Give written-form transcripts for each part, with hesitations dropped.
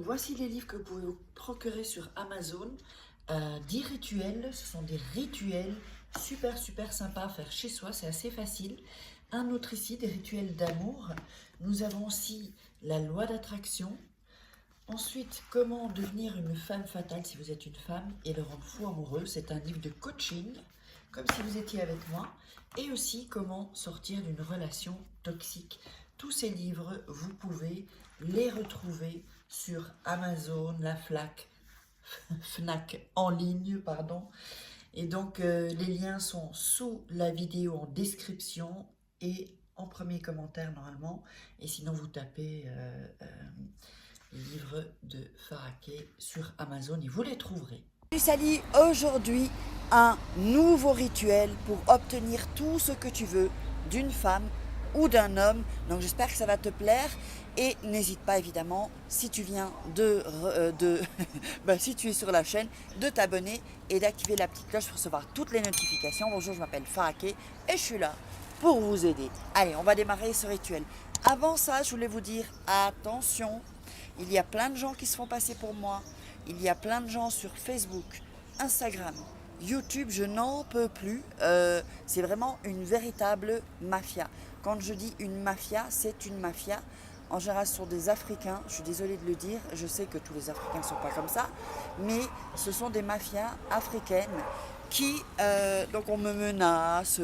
Donc voici les livres que vous pouvez vous procurer sur Amazon. 10 rituels, ce sont des rituels super sympas à faire chez soi, c'est assez facile. Un autre ici, des rituels d'amour. Nous avons aussi la loi d'attraction. Ensuite, comment devenir une femme fatale si vous êtes une femme et le rendre fou amoureux. C'est un livre de coaching, comme si vous étiez avec moi. Et aussi, comment sortir d'une relation toxique. Tous ces livres, vous pouvez les retrouver sur Amazon, la Fnac en ligne, pardon. Et donc, les liens sont sous la vidéo en description et en premier commentaire normalement. Et sinon, vous tapez livres de Faraquet sur Amazon et vous les trouverez. Salut, aujourd'hui un nouveau rituel pour obtenir tout ce que tu veux d'une femme ou d'un homme. Donc j'espère que ça va te plaire et n'hésite pas évidemment si tu viens si tu es sur la chaîne, de t'abonner et d'activer la petite cloche pour recevoir toutes les notifications. Bonjour, je m'appelle Faraquet et je suis là pour vous aider. Allez, on va démarrer ce rituel. Avant ça, je voulais vous dire attention, il y a plein de gens qui se font passer pour moi. Il y a plein de gens sur Facebook, Instagram, YouTube, je n'en peux plus. C'est vraiment une véritable mafia. Quand je dis une mafia, c'est une mafia. En général, ce sont des Africains. Je suis désolée de le dire. Je sais que tous les Africains ne sont pas comme ça. Mais ce sont des mafias africaines qui... donc on me menace,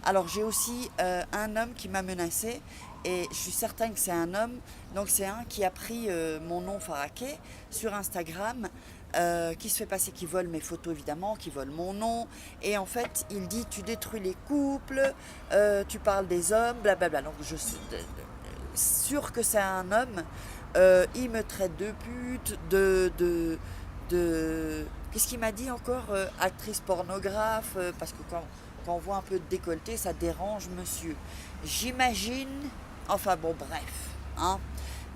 Alors j'ai aussi un homme qui m'a menacé. Et je suis certaine que c'est un homme. Donc c'est un qui a pris mon nom Faraquet sur Instagram, qui se fait passer, qui vole mes photos évidemment, qui vole mon nom. Et en fait, il dit tu détruis les couples, tu parles des hommes, blablabla. Donc je suis sûre que c'est un homme. Il me traite de pute, qu'est-ce qu'il m'a dit encore, actrice pornographe, parce que quand on voit un peu de décolleté, ça dérange monsieur. J'imagine, enfin bon bref, hein.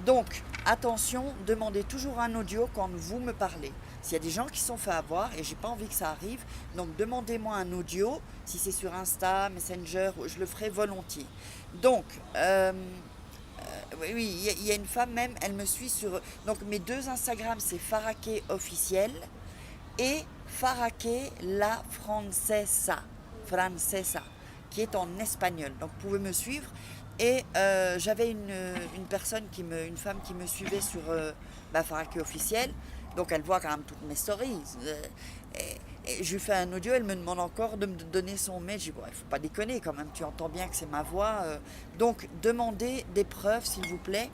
Donc attention, demandez toujours un audio quand vous me parlez. S'il y a des gens qui se sont fait avoir et j'ai pas envie que ça arrive, donc demandez-moi un audio. Si c'est sur Insta, Messenger, je le ferai volontiers. Donc oui, il y a une femme même, elle me suit sur... Donc mes deux Instagram, c'est Faraquet officiel et Faraquet la Francesa, qui est en espagnol. Donc vous pouvez me suivre. Et j'avais une femme qui me suivait sur Faraquet officiel. Donc elle voit quand même toutes mes stories. Et je lui fais un audio, elle me demande encore de me donner son mail. Je dis, bon, il ne faut pas déconner quand même, tu entends bien que c'est ma voix. Donc demandez des preuves, s'il vous plaît,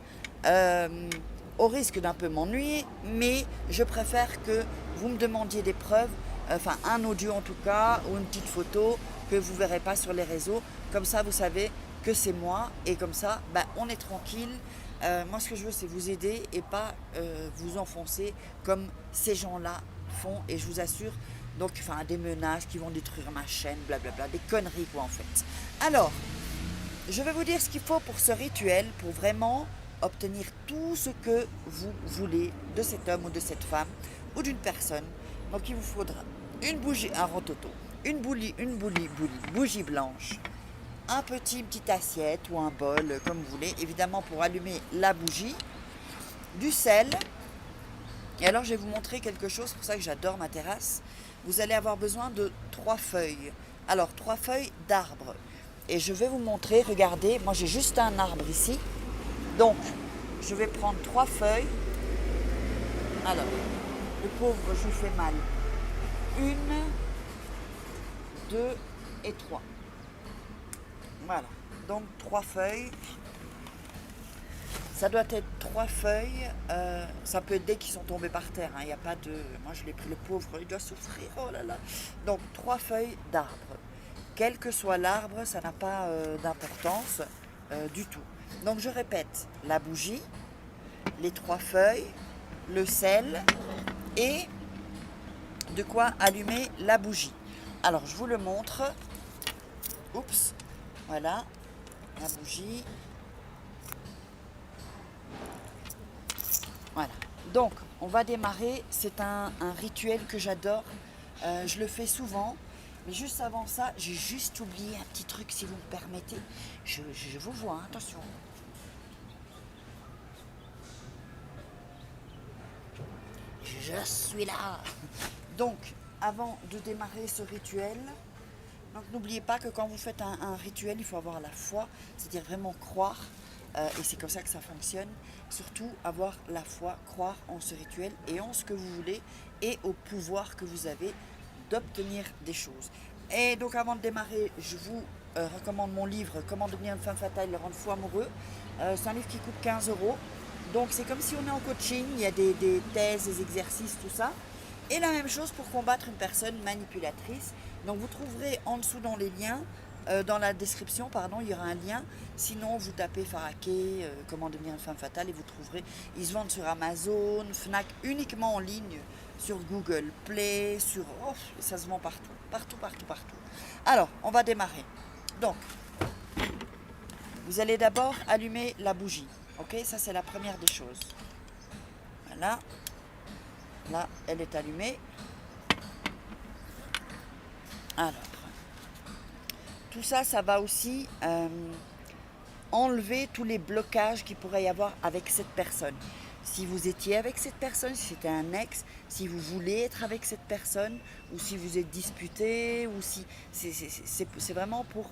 au risque d'un peu m'ennuyer, mais je préfère que vous me demandiez des preuves, enfin un audio en tout cas, ou une petite photo que vous ne verrez pas sur les réseaux. Comme ça, vous savez que c'est moi, et comme ça, on est tranquille. Moi, ce que je veux, c'est vous aider et pas vous enfoncer comme ces gens-là font, et je vous assure, donc, enfin, des menaces qui vont détruire ma chaîne, blablabla, des conneries quoi en fait. Alors, je vais vous dire ce qu'il faut pour ce rituel, pour vraiment obtenir tout ce que vous voulez de cet homme ou de cette femme ou d'une personne. Donc, il vous faudra une bougie, un rototo, une bougie blanche, une petite assiette ou un bol, comme vous voulez, évidemment pour allumer la bougie, du sel. Et alors je vais vous montrer quelque chose, c'est pour ça que j'adore ma terrasse. Vous allez avoir besoin de 3 feuilles. Alors 3 feuilles d'arbre. Et je vais vous montrer, regardez, moi j'ai juste un arbre ici. Donc je vais prendre 3 feuilles. Alors, le pauvre, je lui fais mal. 1, 2 et 3. Voilà, donc 3 feuilles. Ça doit être 3 feuilles. Ça peut être des qui sont tombées par terre. Il n'y a pas de... Moi, je l'ai pris, le pauvre, il doit souffrir. Oh là là. Donc, 3 feuilles d'arbre. Quel que soit l'arbre, ça n'a pas d'importance du tout. Donc, je répète. La bougie, les 3 feuilles, le sel et de quoi allumer la bougie. Alors, je vous le montre. Oups. Voilà. La bougie. Voilà, donc on va démarrer, c'est un rituel que j'adore, je le fais souvent, mais juste avant ça, j'ai juste oublié un petit truc si vous me permettez, je vous vois, hein, attention. je suis là. Donc, avant de démarrer ce rituel, donc n'oubliez pas que quand vous faites un rituel, il faut avoir la foi, c'est-à-dire vraiment croire, et c'est comme ça que ça fonctionne. Surtout avoir la foi, croire en ce rituel et en ce que vous voulez et au pouvoir que vous avez d'obtenir des choses. Et donc avant de démarrer, je vous recommande mon livre « Comment devenir une femme fatale et le rendre fou amoureux ». C'est un livre qui coûte 15 €. Donc c'est comme si on est en coaching, il y a des thèses, des exercices, tout ça. Et la même chose pour combattre une personne manipulatrice. Donc vous trouverez en dessous dans les liens, dans la description, pardon, il y aura un lien. Sinon, vous tapez Faraké, comment devenir une femme fatale, et vous trouverez. Ils se vendent sur Amazon, Fnac, uniquement en ligne, sur Google Play, sur... Oh, ça se vend partout, partout, partout, partout. Alors, on va démarrer. Donc, vous allez d'abord allumer la bougie. Ok, ça c'est la première des choses. Voilà. Là, elle est allumée. Alors, tout ça, ça va aussi enlever tous les blocages qu'il pourrait y avoir avec cette personne. Si vous étiez avec cette personne, si c'était un ex, si vous voulez être avec cette personne, ou si vous êtes disputé, ou si c'est vraiment pour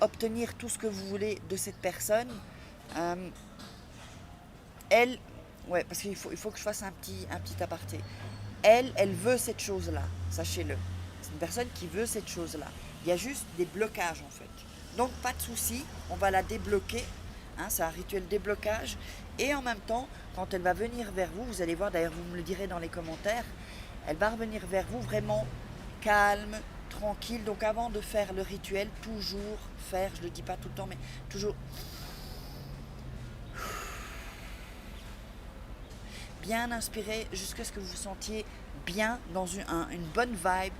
obtenir tout ce que vous voulez de cette personne. Elle, ouais, parce qu'il faut que je fasse un petit aparté. Elle veut cette chose-là, sachez-le. C'est une personne qui veut cette chose-là. Il y a juste des blocages en fait. Donc pas de souci, on va la débloquer. Hein, c'est un rituel déblocage. Et en même temps, quand elle va venir vers vous, vous allez voir, d'ailleurs vous me le direz dans les commentaires, elle va revenir vers vous vraiment calme, tranquille. Donc avant de faire le rituel, toujours faire, je ne le dis pas tout le temps, mais toujours bien inspirer jusqu'à ce que vous vous sentiez bien dans une bonne vibe,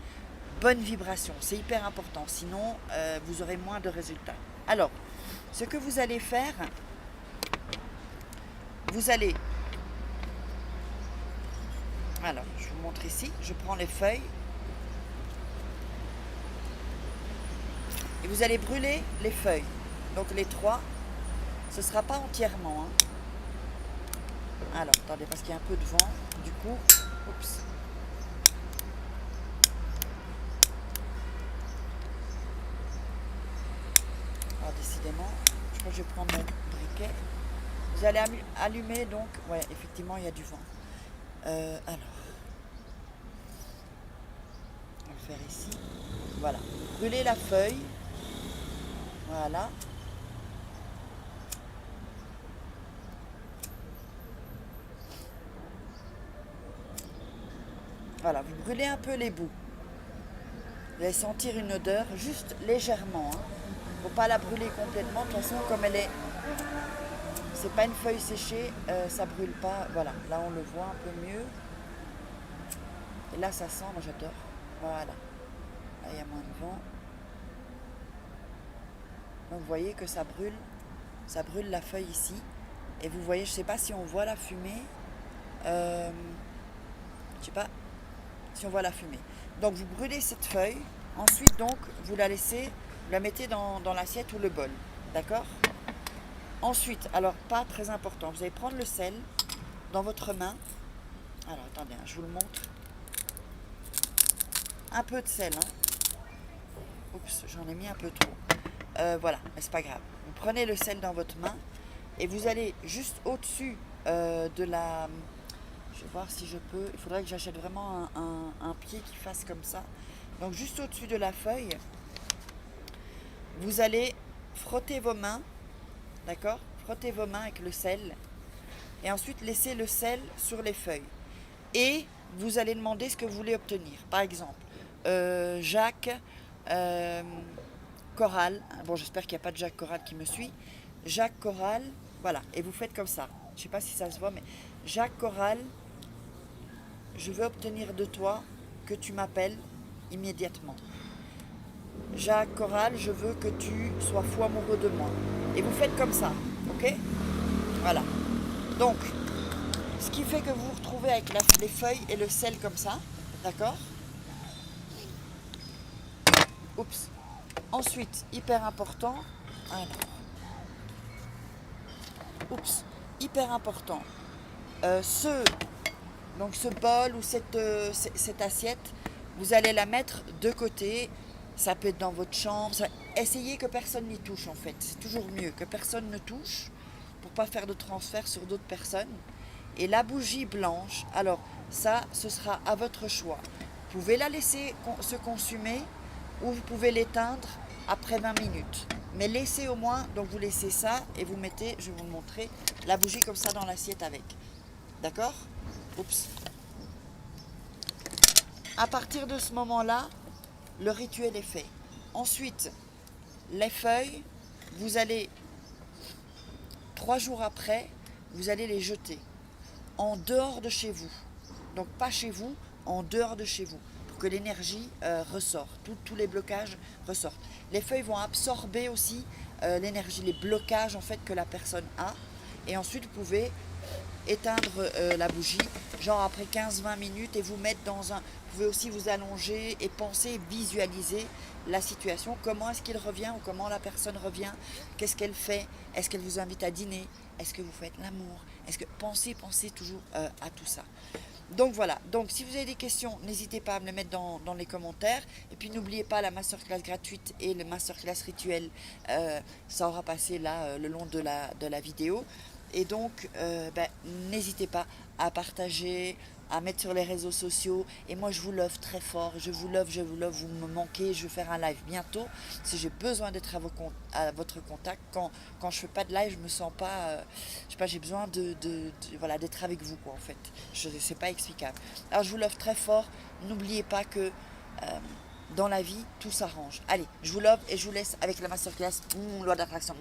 bonne vibration. C'est hyper important, sinon vous aurez moins de résultats. Alors, ce que vous allez faire, vous allez... Alors, je vous montre ici, je prends les feuilles. Et vous allez brûler les feuilles. Donc les 3, ce ne sera pas entièrement. Hein. Alors, attendez, parce qu'il y a un peu de vent. Du coup, oups. Alors, décidément, je crois que je vais prendre mon briquet. Vous allez allumer, donc, ouais, effectivement, il y a du vent. Alors, on va le faire ici. Voilà. Brûlez la feuille. Voilà. Voilà, vous brûlez un peu les bouts. Vous allez sentir une odeur, juste légèrement. Il ne faut pas la brûler complètement. De toute façon, comme elle est... C'est pas une feuille séchée, ça brûle pas. Voilà, là on le voit un peu mieux. Et là ça sent, moi j'adore. Voilà. Là il y a moins de vent. Donc vous voyez que ça brûle la feuille ici. Et vous voyez, je sais pas si on voit la fumée. Je sais pas si on voit la fumée. Donc vous brûlez cette feuille. Ensuite donc vous la laissez, vous la mettez dans l'assiette ou le bol. D'accord ? Ensuite, alors pas très important, vous allez prendre le sel dans votre main. Alors attendez, je vous le montre. Un peu de sel. Hein. Oups, j'en ai mis un peu trop. Voilà, mais c'est pas grave. Vous prenez le sel dans votre main et vous allez juste au-dessus de la... Je vais voir si je peux. Il faudrait que j'achète vraiment un pied qui fasse comme ça. Donc juste au-dessus de la feuille, vous allez frotter vos mains. D'accord ? Frottez vos mains avec le sel. Et ensuite, laissez le sel sur les feuilles. Et vous allez demander ce que vous voulez obtenir. Par exemple, Jacques Coral. Bon, j'espère qu'il n'y a pas de Jacques Coral qui me suit. Jacques Coral, voilà. Et vous faites comme ça. Je ne sais pas si ça se voit, mais Jacques Coral, je veux obtenir de toi que tu m'appelles immédiatement. Jacques Coral, je veux que tu sois fou amoureux de moi. Et vous faites comme ça, ok ? Voilà. Donc, ce qui fait que vous vous retrouvez avec les feuilles et le sel comme ça, d'accord ? Oups. Ensuite, hyper important. Alors. Oups. Hyper important. Donc ce bol ou cette assiette, vous allez la mettre de côté. Ça peut être dans votre chambre. Essayez que personne n'y touche en fait. C'est toujours mieux que personne ne touche pour pas faire de transfert sur d'autres personnes. Et la bougie blanche, alors ça, ce sera à votre choix. Vous pouvez la laisser se consumer ou vous pouvez l'éteindre après 20 minutes. Mais laissez au moins, donc vous laissez ça et vous mettez, je vais vous montrer, la bougie comme ça dans l'assiette avec. D'accord? Oups. À partir de ce moment-là, le rituel est fait. Ensuite, les feuilles, vous allez, 3 jours après, vous allez les jeter en dehors de chez vous. Donc pas chez vous, en dehors de chez vous, pour que l'énergie ressorte, tous les blocages ressortent. Les feuilles vont absorber aussi l'énergie, les blocages en fait que la personne a. Et ensuite, vous pouvez éteindre la bougie, genre après 15-20 minutes, et vous mettre dans un... Vous pouvez aussi vous allonger et penser, visualiser la situation, comment est-ce qu'il revient ou comment la personne revient, qu'est-ce qu'elle fait, est-ce qu'elle vous invite à dîner, est-ce que vous faites l'amour, est-ce que... Pensez toujours à tout ça. Donc voilà, donc si vous avez des questions, n'hésitez pas à me les mettre dans les commentaires. Et puis n'oubliez pas la masterclass gratuite et le masterclass rituel, ça aura passé là le long de la vidéo. Et donc, n'hésitez pas à partager, à mettre sur les réseaux sociaux. Et moi, je vous love très fort. Je vous love, vous me manquez. Je vais faire un live bientôt. Si j'ai besoin d'être à votre contact, quand je fais pas de live, je me sens pas... je sais pas, j'ai besoin voilà, d'être avec vous, quoi, en fait. C'est pas explicable. Alors, je vous love très fort. N'oubliez pas que... dans la vie, tout s'arrange. Allez, je vous love et je vous laisse avec la masterclass. Loi d'attraction.